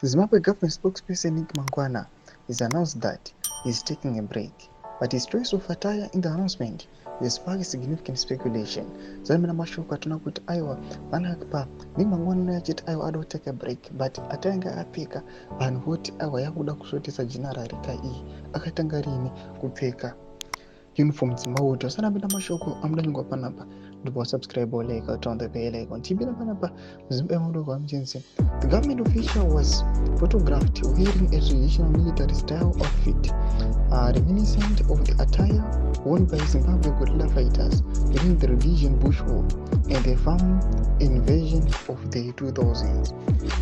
Zimbabwe government spokesperson Nick Mangwana has announced that he's taking a break, but his choice of attire in the announcement has sparked significant speculation. Zamina mashuka tunakuti aiwa panapa Nick Mangwana achiti aiwa ada take a break, but atanga apfeka vanhu voti aiwa yakuda kusvotesa general kai akatanga rini kupfeka uniform dzimauto sanapinda mashoko amudanyingwa panapa ndipo subscribe or like turn the bell icon tipinda panapa muzimba yamudoko amuchense. The government official was photographed wearing a traditional military style outfit reminiscent of the attire worn by Zimbabwe guerrilla fighters during the Rhodesian Bush War and the farm invasion of the 2000s.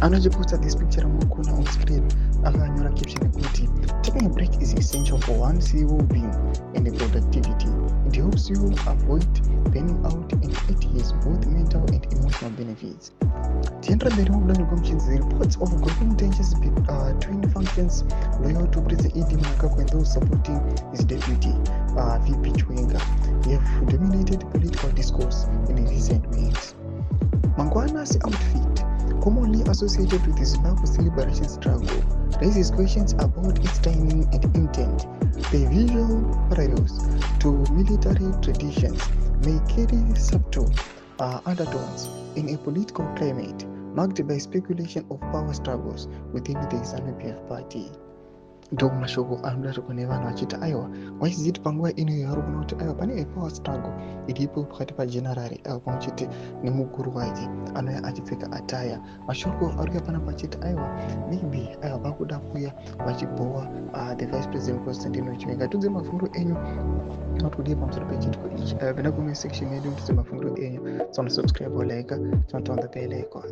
Anajiposta this picture amukona on screen akanyora caption kuti taking a break is essential for one's well-being and productivity. It helps you avoid burning out and it has both mental and emotional benefits. The reports of growing tensions between functions loyal to President Edi Mnangagwa and those supporting his deputy VP Chwenga have dominated political discourse in recent weeks. Mangwana's outfit, commonly associated with the Zimbabwe's liberation struggle, raises questions about its timing and intent. The visual parallels to military traditions may carry subtle undertones in a political climate marked by speculation of power struggles within the ZANU-PF party. Ndo mashoko anodaro kune vanhu vachiti aiwa waiziiti panguva ino yari kuona kuti aiwa pane power struggle iripo pakati pajenerari pamwe chete nemukuru wake anouya achipfeka ataya. Mashoko ariuya panapa achiti aiwa maybe aiwa vakuda kuuya vachibhowa the vice president Constantino Chiwenga. Tudze mafunguro enyu atudie pamusoro pechitiko ichi. Pinda comment section yedu mutudze mafunguro enyu. Subscribe or like, turn on the bell icon.